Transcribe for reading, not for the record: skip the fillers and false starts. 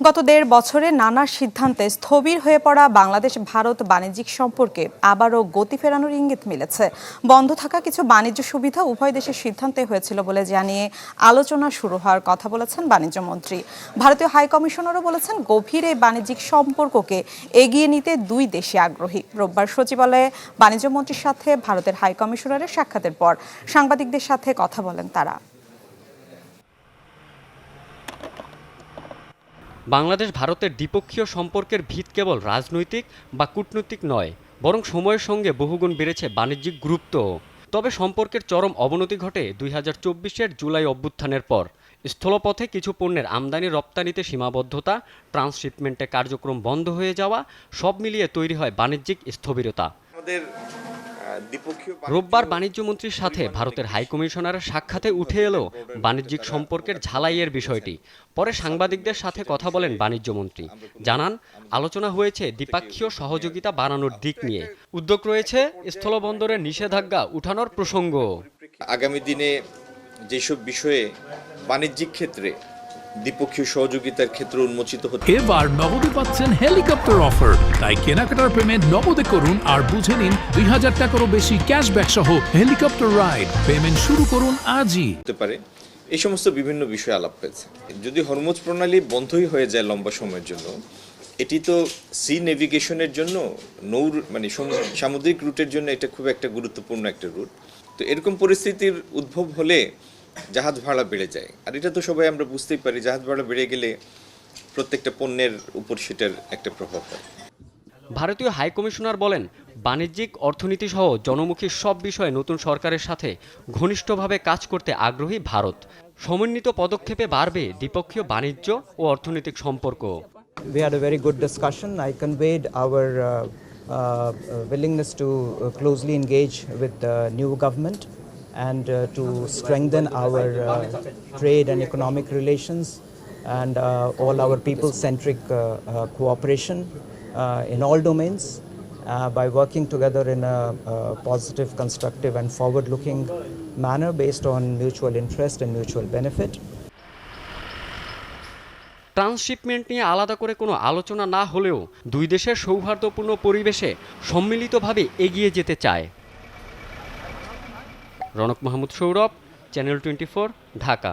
গত ১.৫ বছরে নানা সিদ্ধান্তে স্থবির হয়ে পড়া বাংলাদেশ ভারত বাণিজ্যিক সম্পর্কে আবারও গতি ফেরানোর ইঙ্গিত মিলেছে। বন্ধ থাকা কিছু বাণিজ্য সুবিধা উভয় দেশের সিদ্ধান্তে হয়েছিল বলে জানিয়ে আলোচনা শুরু হওয়ার কথা বলেছেন বাণিজ্য মন্ত্রী। ভারতীয় হাই কমিশনারও বলেছেন গভীর এই বাণিজ্যিক সম্পর্ককে এগিয়ে নিতে দুই দেশই আগ্রহী। রোববার সচিবালয়ে বাণিজ্য মন্ত্রীর সাথে ভারতের হাই কমিশনারের সাক্ষাতের পর সাংবাদিকদের সাথে কথা বলেন তারা। বাংলাদেশ ভারতের দ্বিপক্ষীয় সম্পর্কের ভিত কেবল রাজনৈতিক বা কূটনৈতিক নয়, বরং সময়ের সঙ্গে বহুগুণ বেড়েছে বাণিজ্যিক গুরুত্ব। তবে সম্পর্কের চরম অবনতি ঘটে ২০২৪-এর জুলাই অভ্যুত্থানের পর। স্থলপথে কিছু পণ্যের আমদানি রপ্তানিতে সীমাবদ্ধতা, ট্রান্সশিপমেন্টে কার্যক্রম বন্ধ হয়ে যাওয়া, সব মিলিয়ে তৈরি হয় বাণিজ্যিক স্থবিরতা। রোববার বাণিজ্যমন্ত্রীর সাথে ভারতের হাইকমিশনারের সাক্ষাতে উঠে এলো বাণিজ্যিক সম্পর্কের ঝালাইয়ের বিষয়টি। পরে সাংবাদিকদের সাথে কথা বলেন বাণিজ্যমন্ত্রী। জানান, আলোচনা হয়েছে দ্বিপাক্ষীয় সহযোগিতা বাড়ানোর দিক নিয়ে। উদ্যোগ রয়েছে স্থলবন্দরের নিষেধাজ্ঞা উঠানোর প্রসঙ্গ। আগামী দিনে যেসব বিষয়ে বাণিজ্যিক ক্ষেত্রে দ্বিপক্ষীয় সহযোগিতার ক্ষেত্রে উন্মোচিত হচ্ছে। এবার নগদে পাচ্ছেন হেলিকপ্টার অফার, তাই কেনাকাটার পেমেন্ট নগদে করুন আর বুঝে নিন ২০০০ টাকারও বেশি ক্যাশব্যাক সহ হেলিকপ্টার রাইড। পেমেন্ট শুরু করুন আজই। হতে পারে এই সমস্ত বিভিন্ন বিষয়ে আলাপ হয়েছে। যদি হরমুজ প্রণালী বন্ধই হয়ে যায় লম্বা সময়ের জন্য, এটি তো সি নেভিগেশনের জন্য সামুদ্রিক রুটের জন্য এটা খুব একটা গুরুত্বপূর্ণ একটা রুট। তো এরকম পরিস্থিতির উদ্ভব হলে জাহাজ ভাড়া বেড়ে যায়, আর এটা তো সবাই আমরা বুঝতেই পারি। জাহাজ ভাড়া বেড়ে গেলে প্রত্যেকটা পণ্যের উপর সেটার একটা প্রভাব হয়। ভারতীয় হাইকমিশনার বলেন, বাণিজ্যিক, অর্থনীতি সহ জনমুখী সব বিষয়ে নতুন সরকারের সাথে ঘনিষ্ঠভাবে কাজ করতে আগ্রহী ভারত। সমন্বিত পদক্ষেপে বাড়বে দ্বিপক্ষীয় বাণিজ্য ও অর্থনৈতিক সম্পর্ক। We had a very good discussion. I conveyed our willingness to closely engage with the new government and to strengthen our trade and economic relations and all our people-centric cooperation in all domains by working together in a positive, constructive and forward-looking manner based on mutual interest and mutual benefit. Transshipment নিয়ে আলাদা করে কোনো আলোচনা না হলেও দুই দেশের সৌহার্দ্যপূর্ণ পরিবেশে সম্মিলিতভাবে এগিয়ে যেতে চায়। রনক মাহমুদ সৌরভ, চ্যানেল 24, ঢাকা।